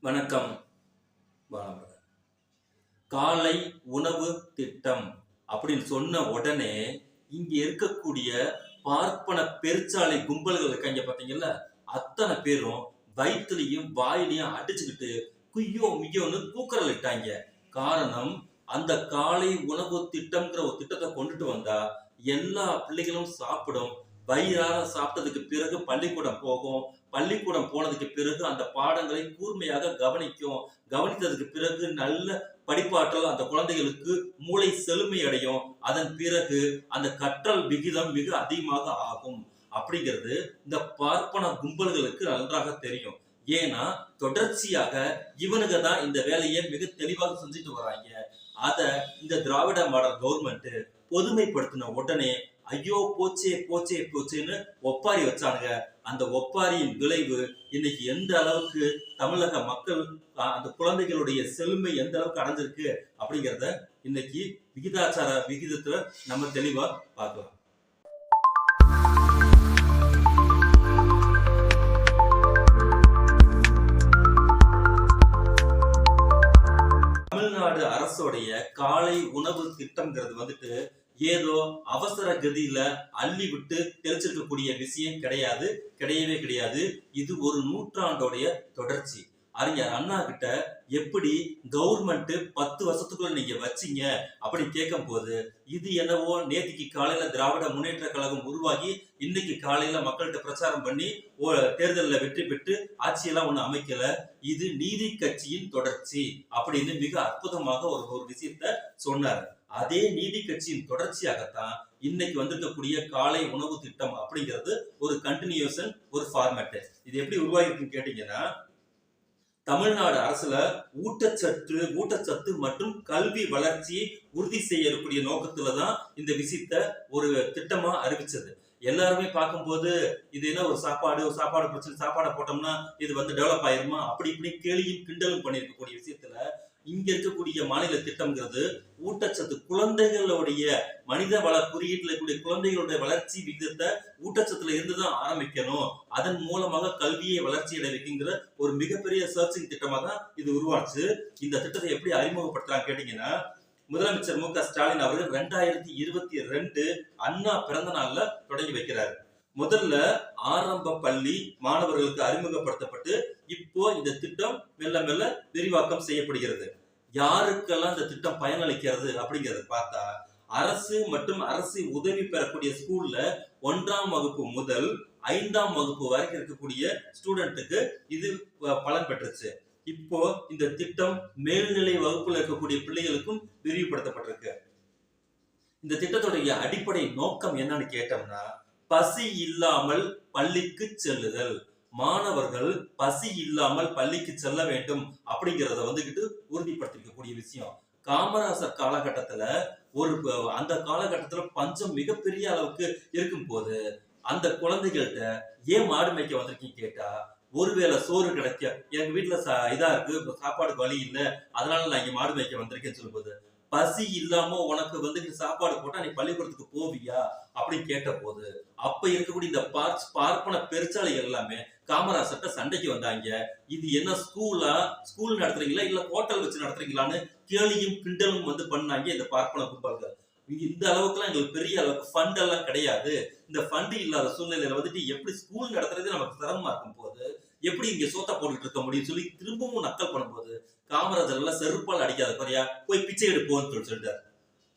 வணக்கம். காலை உணவு திட்டம் அப்படின்னு சொன்ன உடனே இங்க இருக்கக்கூடிய பார்ப்பன பெருச்சாலை கும்பல்கள் இருக்காங்க பாத்தீங்கல்ல, அத்தனை பேரும் வயிற்றுலையும் வாயிலையும் அடிச்சுக்கிட்டு குய்யோ முய்யோன்னு கூக்குரல் இட்டாங்க. காரணம், அந்த காலை உணவு திட்டம்ங்கிற ஒரு திட்டத்தை கொண்டுட்டு வந்தா எல்லா பிள்ளைகளும் சாப்பிடும். வயிறார சாப்பிட்டதுக்கு பிறகு பள்ளிக்கூடம் போகும். பள்ளிக்கூடம் போனதுக்கு பிறகு அந்த பாடங்களை கூர்மையாக கவனிக்கும். கவனித்ததுக்கு பிறகு நல்ல படிப்பாற்றல் அந்த குழந்தைகளுக்கு மூளை செழுமை அடையும். அதன் பிறகு அந்த கற்றல் விகிதம் மிக அதிகமாக ஆகும் அப்படிங்கிறது இந்த பார்ப்பன கும்பல்களுக்கு நன்றாக தெரியும். ஏன்னா தொடர்ச்சியாக இவனுங்க தான் இந்த வேலையை மிக தெளிவாக செஞ்சுட்டு வராங்க. அத இந்த திராவிட மாடல் கவர்மெண்ட் பொதுமைப்படுத்தின உடனே ஐயோ போச்சே போச்சே போச்சேன்னு ஒப்பாரி வச்சானுங்க. அந்த ஒப்பாரியின் விளைவு இன்னைக்கு எந்த அளவுக்கு தமிழக மக்கள் அந்த குழந்தைகளுடைய செழுமை எந்த அளவுக்கு அடைஞ்சிருக்கு அப்படிங்கிறத இன்னைக்கு விகிதாச்சார விகிதத்துல நம்ம தெளிவா பார்க்கலாம். தமிழ்நாடு அரசுடைய காலை உணவு திட்டம்ங்கிறது வந்துட்டு ஏதோ அவசர கதியில அள்ளி விட்டு தெளிச்சிருக்கக்கூடிய விஷயம் கிடையாது, கிடையவே கிடையாது. இது ஒரு நூற்றாண்டோடைய தொடர்ச்சி. அறிஞர் அண்ணா கிட்ட எப்படி கவர்மெண்ட் 10 வருஷத்துக்குள்ள நீங்க வச்சீங்க அப்படி கேட்கும் போது, இது என்னவோ நேத்திக்கு காலையில திராவிட முன்னேற்ற கழகம் உருவாகி இன்னைக்கு காலையில மக்கள்கிட்ட பிரச்சாரம் பண்ணி தேர்தலில் வெற்றி பெற்று ஆட்சியெல்லாம் ஒண்ணு அமைக்கல, இது நீதி கட்சியின் தொடர்ச்சி அப்படின்னு மிக அற்புதமாக ஒரு விஷயத்த சொன்னார். அதே நீதி கட்சியின் தொடர்ச்சியாகத்தான் இன்னைக்கு வந்திருக்கக்கூடிய காலை உணவு திட்டம் அப்படிங்கிறது ஒரு கண்டினியூஷன், ஒரு ஃபார்மேட். இது எப்படி உருவாகிருக்குன்னு கேட்டீங்கன்னா, தமிழ்நாடு அரசுல ஊட்டச்சத்து மற்றும் கல்வி வளர்ச்சியை உறுதி செய்யக்கூடிய நோக்கத்துலதான் இந்த விஷயத்த ஒரு திட்டமா அறிவிச்சது. எல்லாருமே பார்க்கும்போது இது என்ன ஒரு சாப்பாடு பிரச்சனை, சாப்பாடை போட்டோம்னா இது டெவலப் ஆயிருமா அப்படி இப்படி கேலியும் கிண்டலும் பண்ணிருக்கக்கூடிய விஷயத்துல இங்க இருக்கக்கூடிய மாநில திட்டம்ங்கிறது ஊட்டச்சத்து, குழந்தைகளுடைய மனித வள குறியீட்டுல இருக்கக்கூடிய குழந்தைகளுடைய வளர்ச்சி விகிதத்தை ஊட்டச்சத்துல இருந்துதான் ஆரம்பிக்கணும். அதன் மூலமாக கல்வியை வளர்ச்சி அடைய வைக்கிங்கிற ஒரு மிகப்பெரிய சர்ச்சிங் திட்டமா தான் இது உருவாச்சு. இந்த திட்டத்தை எப்படி அறிமுகப்படுத்துறாங்க கேட்டீங்கன்னா, முதலமைச்சர் மு.க. ஸ்டாலின் அவர்கள் 2022 அண்ணா பிறந்த நாள்ல தொடங்கி வைக்கிறாரு. முதல்ல ஆரம்ப பள்ளி மாணவர்களுக்கு அறிமுகப்படுத்தப்பட்டு இப்போ இந்த திட்டம் மெல்ல மெல்ல விரிவாக்கம் செய்யப்படுகிறது. யாருக்கெல்லாம் இந்த திட்டம் பயனளிக்கிறது அப்படிங்கறத பார்த்தா, அரசு மற்றும் அரசு உதவி பெறக்கூடிய ஸ்கூல்ல 1ஆம் வகுப்பு முதல் 5ஆம் வகுப்பு வரைக்கும் இருக்கக்கூடிய ஸ்டூடெண்ட்டுக்கு இது பலன் பெற்றுச்சு. இப்போ இந்த திட்டம் மேல்நிலை வகுப்புல இருக்கக்கூடிய பிள்ளைகளுக்கும் விரிவுபடுத்தப்பட்டிருக்கு. இந்த திட்டத்துடைய அடிப்படை நோக்கம் என்னன்னு கேட்டோம்னா, பசி இல்லாமல் பள்ளிக்கு செல்லுதல். மாணவர்கள் பசி இல்லாமல் பள்ளிக்கு செல்ல வேண்டும் அப்படிங்கிறத உறுதிப்படுத்திருக்கக்கூடிய விஷயம். காமராசர் காலகட்டத்துல அந்த காலகட்டத்துல பஞ்சம் மிகப்பெரிய அளவுக்கு இருக்கும் போது அந்த குழந்தைகள்கிட்ட ஏன் மாடு மேய்க்க வந்திருக்கீங்க கேட்டா, ஒருவேளை சோறு கிடைக்க எங்க வீட்டுல இதா இருக்கு, சாப்பாடுக்கு வழி இல்லை, அதனால நான் இங்க மாடு மேய்க்க வந்திருக்கேன்னு சொல்லும்போது, பசி இல்லாம உனக்கு சாப்பாடு போட்டா நீ பள்ளிக்கூடத்துக்கு போவியா அப்படின்னு கேட்ட போது, அப்ப இருக்கக்கூடிய இந்த பார்ப்பன பெருச்சாலைகள் எல்லாமே காமராசர்ட்ட சண்டைக்கு வந்தாங்க. இது என்ன ஸ்கூல் நடத்துறீங்களா இல்ல ஹோட்டல் வச்சு நடத்துறீங்களான்னு கேலியும் கிண்டலும் பண்ணாங்க இந்த பார்ப்பன கும்பல்கள். இந்த அளவுக்குலாம் எங்களுக்கு பெரிய அளவுக்கு ஃபண்ட் எல்லாம் கிடையாது. இந்த ஃபண்ட் இல்லாத சூழ்நிலையில எப்படி ஸ்கூல் நடத்துறது நமக்கு சிரமமா இருக்கும் போது எப்படி இங்க சோத்தா போட்டுட்டு இருக்க முடியும் சொல்லி திரும்பவும் நக்கல் பண்ணும்போது, காமராஜர் எல்லாம் செருப்பால் அடிக்காத குறையா போய் பிச்சை எடுப்போம்னு சொல்லிட்டாரு.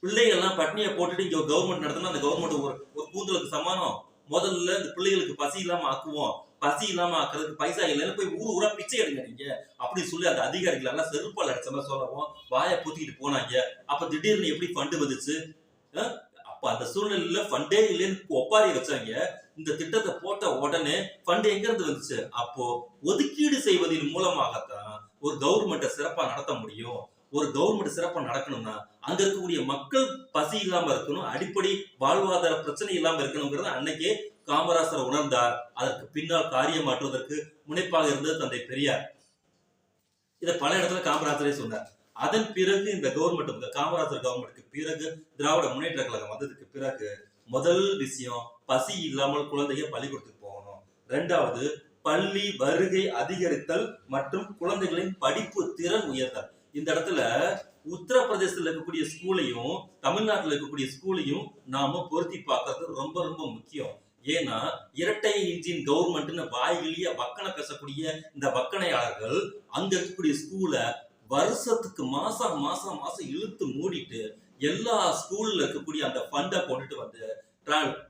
பிள்ளைகள் எல்லாம் பட்னியை போட்டுட்டு இங்க கவர்மெண்ட் நடத்தினா அந்த கவர்மெண்ட் ஒரு கூந்தலுக்கு சமானம். முதல்ல இந்த பிள்ளைகளுக்கு பசி இல்லாம ஆக்குவோம், பசி இல்லாம ஆக்குறதுக்கு பைசா இல்லைன்னு போய் ஊரா பிச்சை எடுங்க நீங்க அப்படின்னு சொல்லி அந்த அதிகாரிகள் எல்லாம் செருப்பால் அடிச்ச மாதிரி சொல்லவும் வாயை பூத்திக்கிட்டு போனாங்க. அப்ப திடீர்னு எப்படி ஃபண்டு வந்துச்சு? அப்ப அந்த சூழ்நிலையில ஃபண்டே இல்லைன்னு ஒப்பாரி வச்சாங்க. இந்த திட்டத்தை போட்ட உடனே ஃபண்ட் எங்க இருந்து வந்துச்சு? அப்போ ஒதுக்கீடு செய்வதன் மூலமாகத்தான் ஒரு கவர்மெண்ட்டை சிறப்பா நடத்த முடியும். ஒரு கவர்மெண்ட் சிறப்பா நடக்கணும்னா அங்க இருக்கக்கூடிய மக்கள் பசி இல்லாம இருக்கணும், அடிப்படை வாழ்வாதார பிரச்சனை இல்லாம இருக்கணுங்கிறத அன்னைக்கே காமராசர் உணர்ந்தார். அதற்கு பின்னால் காரியமாற்றுவதற்கு முனைப்பாக இருந்தது தந்தை பெரியார். இதை பல இடத்துல காமராஜரே சொன்னார். அதன் பிறகு இந்த கவர்மெண்ட், காமராஜர் கவர்மெண்ட்டுக்கு பிறகு திராவிட முன்னேற்ற கழகம் வந்ததுக்கு பிறகு முதல் விஷயம் பசி இல்லாமல் குழந்தைய பள்ளிக்கூடத்துக்கு போகணும். 2வது பள்ளி வருகை அதிகரித்தல் மற்றும் குழந்தைகளின் படிப்பு திறன் உயர்த்தல். இந்த இடத்துல உத்தரப்பிரதேசத்துல இருக்கக்கூடிய ஸ்கூலையும் தமிழ்நாட்டில் இருக்கக்கூடிய ஸ்கூலையும் நாம பொருத்தி பார்க்கறது ரொம்ப ரொம்ப முக்கியம். ஏன்னா இரட்டை இன்ஜின் கவர்மெண்ட்னு வாய்கிலிய வக்கனை பேசக்கூடிய இந்த வக்கனையாளர்கள் அங்க இருக்கக்கூடிய ஸ்கூலை வருஷத்துக்கு மாசம் மாசம் மாசம் இழுத்து மூடிட்டு எல்லா ஸ்கூல்ல இருக்கக்கூடிய அந்த ஃபண்டை கொண்டுட்டு வந்து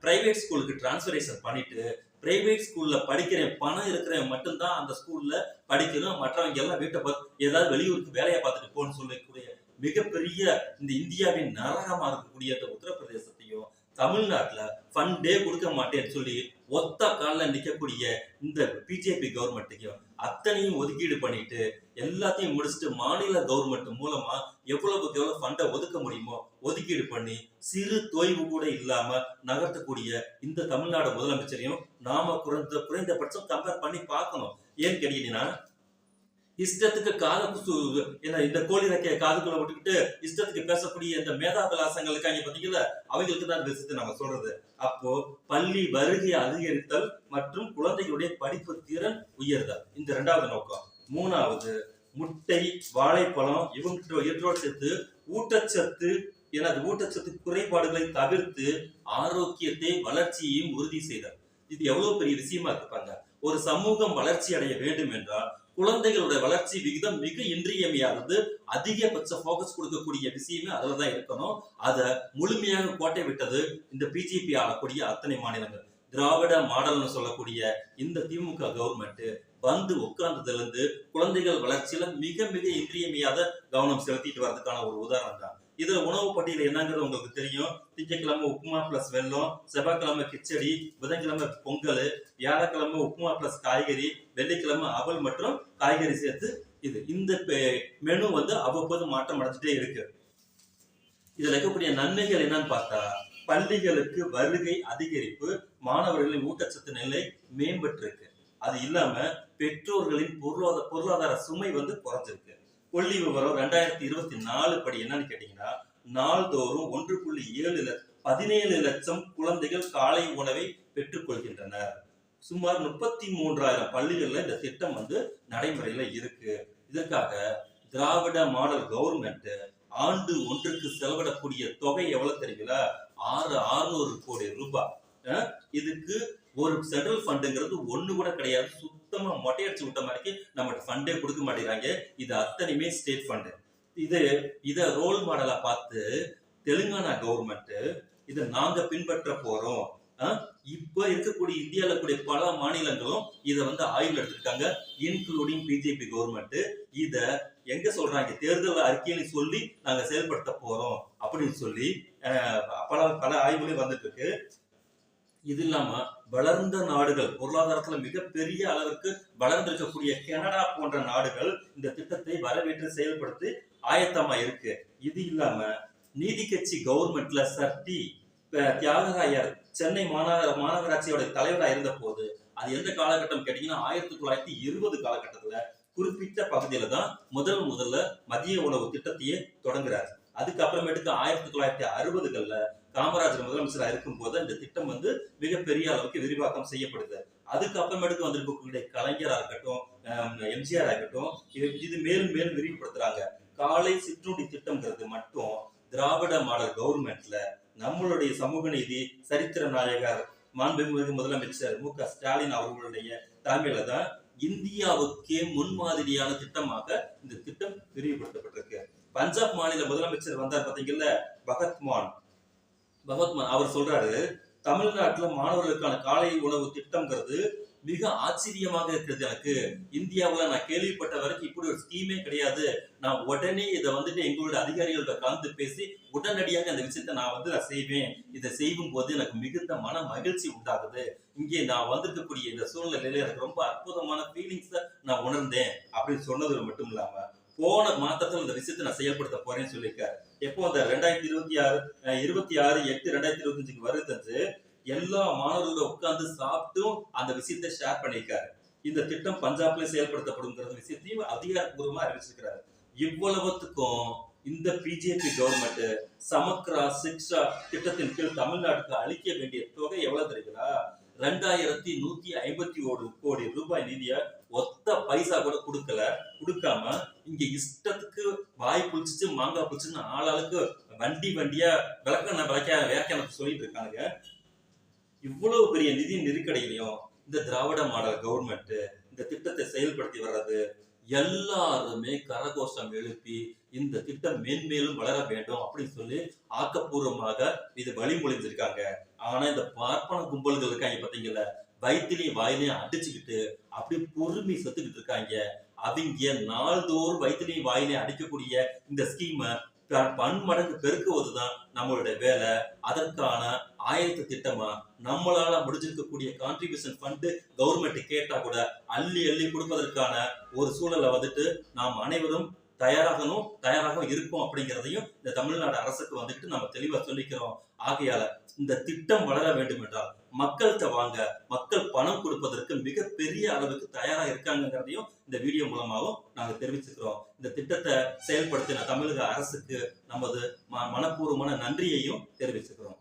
பிரைவேட் ஸ்கூலுக்கு டிரான்ஸ்பரேஷன் பண்ணிட்டு பிரைவேட் ஸ்கூல்ல படிக்கிற பணம் இருக்கிறவன் மட்டும்தான் அந்த ஸ்கூல்ல படிக்கணும், மற்றவங்க எல்லாம் வீட்டை பார்த்து ஏதாவது வெளியூருக்கு வேலையை பார்த்துட்டு போன்னு சொல்லக்கூடிய மிகப்பெரிய இந்த இந்தியாவின் நரகமா இருக்கக்கூடிய இந்த உத்தரப்பிரதேசத்தையும் தமிழ்நாட்டுல ஃபண்டே கொடுக்க மாட்டேன்னு சொல்லி ஒத்த காலில் நிக்கக்கூடிய இந்த பிஜேபி கவர்மெண்ட்டுக்கும் அத்தனையும் ஒதுக்கீடு பண்ணிட்டு எல்லாத்தையும் முடிச்சுட்டு மாநில கவர்மெண்ட் மூலமா எவ்வளவுக்கு எவ்வளவு ஃபண்டை ஒதுக்க முடியுமோ ஒதுக்கீடு பண்ணி சிறு தொய்வு கூட இல்லாம நகர்த்தக்கூடிய இந்த தமிழ்நாடு முதலமைச்சரையும் நாம குறைந்தபட்சம் கம்பேர் பண்ணி பார்க்கணும். ஏன்னு கேட்டீங்கன்னா இஷ்டத்துக்கு இந்த கோழி ரெக்கைய காதுக்குள்ள விட்டுக்கிட்டு இஷ்டத்துக்கு பேசக்கூடிய இந்த மேதா விலாசங்கள் இருக்காங்க பாத்தீங்களா, அவங்களுக்கு தான் விஷயத்தை நம்ம சொல்றது. அப்போ பள்ளி வருகை அதிகரித்தல் மற்றும் குழந்தைகளுடைய படிப்பு திறன் உயர்தல் இந்த இரண்டாவது நோக்கம். மூணாவது முட்டை வாழைப்பழம் இவற்றோடு சேர்த்து ஊட்டச்சத்து ஊட்டச்சத்து குறைபாடுகளை தவிர்த்து ஆரோக்கியத்தை வளர்ச்சியையும் உறுதி செய்தல். இது எவ்வளவு பெரிய விஷயமா இருப்பாங்க. ஒரு சமூகம் வளர்ச்சி அடைய வேண்டும் என்றால் குழந்தைகளுடைய வளர்ச்சி விகிதம் மிக இன்றியமையானது. அதிகபட்ச போக்கஸ் கொடுக்கக்கூடிய விஷயமே அதுலதான் இருக்கணும். அதை முழுமையாக கோட்டை விட்டது இந்த பிஜேபி ஆளக்கூடிய அத்தனை மாநிலங்கள். திராவிட மாடல்னு சொல்லக்கூடிய இந்த திமுக கவர்மெண்ட் வந்து உட்கார்ந்ததுல இருந்து குழந்தைகள் வளர்ச்சியில மிக மிக இன்றியமையாத கவனம் செலுத்திட்டு வர்றதுக்கான ஒரு உதாரணம் தான். இதுல உணவு பட்டியல் என்னங்கிறது உங்களுக்கு தெரியும். திங்கட்கிழமை உப்புமா பிளஸ் வெல்லம், செவ்வாய்க்கிழமை கிச்சடி, புதன்கிழமை பொங்கல், வியாழக்கிழமை உப்புமா பிளஸ் காய்கறி, வெள்ளிக்கிழமை அவல் மற்றும் காய்கறி சேர்த்து இந்த மெனு அவ்வப்போது மாற்றம் அடைஞ்சிட்டே இருக்கு. இதுல இருக்கக்கூடிய நன்மைகள் என்னன்னு பார்த்தா பள்ளிகளுக்கு வருகை அதிகரிப்பு, மாணவர்களின் ஊட்டச்சத்து நிலை மேம்பட்டு இருக்கு. அது இல்லாம பெற்றோர்களின் பொருளாதார சுமை குறைஞ்சிருக்கு. கொள்ளி விவரம் 2024 படி என்னன்னு கேட்டீங்கன்னா நாள்தோறும் 1.17 லட்சம் குழந்தைகள் காலை உணவை பெற்றுக் கொள்கின்றனர். சுமார் 33,000 பள்ளிகள்ல இந்த திட்டம் நடைமுறையில இருக்கு. இதற்காக திராவிட மாடல் கவர்மெண்ட் ஆண்டு ஒன்றுக்கு செலவிடக்கூடிய தொகை எவ்வளவு தெரியுங்களா? 600 கோடி ரூபாய். இதுக்கு ஒரு சென்ட்ரல் ஃபண்டுங்கிறது ஒண்ணு கூட கிடையாது. சுத்தமா மொட்டையடிச்சு விட்ட மாதிரி நம்ம ஃபண்டே கொடுக்க மாட்டேங்கிறாங்க. இது அத்தனையுமே ஸ்டேட் ஃபண்டு. இத ரோல் மாடலா பார்த்து தெலுங்கானா கவர்மெண்ட் இதை நாங்க பின்பற்ற போறோம். இப்ப இருக்கக்கூடிய இந்தியால இருக்கக்கூடிய பல மாநிலங்களும் இதை ஆய்வு எடுத்திருக்காங்க, இன்க்ளூடிங் பிஜேபி கவர்மெண்ட். இத எங்க சொல்றாங்க? தேர்தல் அறிக்கையில சொல்லி நாங்க செயல்படுத்த போறோம் அப்படின்னு சொல்லி பல ஆய்வுகளையும் வந்துட்டு இருக்கு. இது இல்லாம வளர்ந்த நாடுகள், பொருளாதாரத்துல மிகப்பெரிய அளவிற்கு வளர்ந்திருக்கக்கூடிய கனடா போன்ற நாடுகள் இந்த திட்டத்தை வரவேற்று செயல்படுத்தி ஆயத்தமா இருக்கு. இது இல்லாம நீதி கட்சி கவர்மெண்ட்ல சர்டி தியாகராயர் சென்னை மாநகராட்சியோட தலைவராக இருந்த போது அது எந்த காலகட்டம் கேட்டீங்கன்னா 1920 காலகட்டத்துல குறிப்பிட்ட பகுதியில தான் முதல்ல மதிய உணவு திட்டத்தையே தொடங்குறாரு. அதுக்கப்புறமேட்டுக்கு 1960கள்ல காமராஜர் முதலமைச்சராக இருக்கும் போது இந்த திட்டம் மிகப்பெரிய அளவுக்கு விரிவாக்கம் செய்யப்படுது. அதுக்கப்புறமேட்டுக்கு வந்திருக்கக்கூடிய கலைஞரா இருக்கட்டும், எம்ஜிஆர் ஆகட்டும், இது மேலும் மேலும் விரிவுபடுத்துறாங்க. காலை சிற்றுண்டி திட்டம்ங்கிறது மட்டும் திராவிட மாடல் கவர்மெண்ட்ல நம்மளுடைய சமூக நீதி சரித்திர நாயகர் மாண்புமிகு முதலமைச்சர் மு.க. ஸ்டாலின் அவர்களுடைய தலைமையில தான் இந்தியாவுக்கே முன்மாதிரியான திட்டமாக இந்த திட்டம் விரிவுபடுத்தப்பட்டிருக்கு. பஞ்சாப் மாநில முதலமைச்சர் வந்தார் பாத்தீங்கல்ல, பகத்மான் அவர் சொல்றாரு, தமிழ்நாட்டுல மாணவர்களுக்கான காலை உணவு திட்டம்ங்கிறது மிக ஆச்சரியமாக இருக்கிறது. எனக்கு இந்தியாவுல நான் கேள்விப்பட்ட வரைக்கும் இப்படி ஒரு ஸ்கீமே கிடையாது. நான் உடனே இதை எங்களுடைய அதிகாரிகள்கிட்ட கலந்து பேசி உடனடியாக அந்த விஷயத்த நான் செய்வேன். இதை செய்யும் போது எனக்கு மிகுந்த மன மகிழ்ச்சி உண்டாகுது. இங்கே நான் வந்திருக்கக்கூடிய இந்த சூழ்நிலையில எனக்கு ரொம்ப அற்புதமான ஃபீலிங்ஸை நான் உணர்ந்தேன் அப்படின்னு சொன்னது மட்டும் இல்லாம போன மாதத்துல இந்த விஷயத்தை நான் செயல்படுத்த போறேன்னு சொல்லியிருக்காரு. எப்போ அந்த 26/8/2025 வருது எல்லா மாணவர்களோட உட்கார்ந்து சாப்பிட்டும் அந்த விஷயத்தை ஷேர் பண்ணியிருக்காரு. இந்த திட்டம் பஞ்சாப்ல செயல்படுத்தப்படும் விஷயத்தையும் அதிகாரப்பூர்வமா அறிவிச்சிருக்கிறாரு. இவ்வளவுத்துக்கும் இந்த பிஜேபி கவர்மெண்ட் சமக்ரா சிக்ஷா திட்டத்தின் கீழ் தமிழ்நாட்டுக்கு அளிக்க வேண்டிய தொகை எவ்வளவு தெரியுங்களா? 2151 கோடி ரூபாய் நிதியை ஒத்த பைசா கூட கொடுக்காம இங்க இஷ்டத்துக்கு வாய் புளிச்சு மாங்காய் புளிச்சுன்னு ஆளாளுக்கு வண்டியா விளக்கணத்தை சொல்லிட்டு இருக்காங்க. இவ்வளவு பெரிய நிதி நெருக்கடியிலையும் இந்த திராவிட மாடல் கவர்மெண்ட் இந்த திட்டத்தை செயல்படுத்தி வர்றது எல்லாருமே கரகோஷம் எழுப்பி இந்த திட்டம் மேன்மேலும் வளர வேண்டும் அப்படின்னு சொல்லி ஆக்கப்பூர்வமாக இது வழிமொழிஞ்சிருக்காங்க. ஆனா இந்த பார்ப்பன கும்பல்கள் இருக்காங்க பாத்தீங்களா, வயிற்றுலையும் வாயிலையும் அடிச்சுக்கிட்டு அப்படி பொறுமை செத்துக்கிட்டு இருக்காங்க. அவங்க நாள்தோறும் வயிற்றுலையும் வாயிலையும் அடிக்கக்கூடிய இந்த ஸ்கீமை பன்மடங்கு பெருக்குவதுதான் நம்மளுடைய வேலை. அதற்கான ஆயத்த திட்டமா நம்மளால முடிஞ்சிருக்கக்கூடிய கான்ட்ரிபியூஷன் ஃபண்ட் கவர்மெண்ட் கேட்டா கூட அள்ளி கொடுப்பதற்கான ஒரு சூழலை நாம் அனைவரும் தயாராக இருக்கும் அப்படிங்கிறதையும் இந்த தமிழ்நாடு அரசுக்கு நம்ம தெளிவா சொல்லிக்கிறோம். ஆகையால இந்த திட்டம் வளர வேண்டும் என்றால் மக்கள்கிட்ட வாங்க, மக்கள் பணம் கொடுப்பதற்கு மிகப்பெரிய அளவுக்கு தயாரா இருக்காங்கிறதையும் இந்த வீடியோ மூலமாகவும் நாங்க தெரிவிச்சுக்கிறோம். இந்த திட்டத்தை செயல்படுத்தின தமிழக அரசுக்கு நமது மனப்பூர்வமான நன்றியையும் தெரிவிச்சுக்கிறோம்.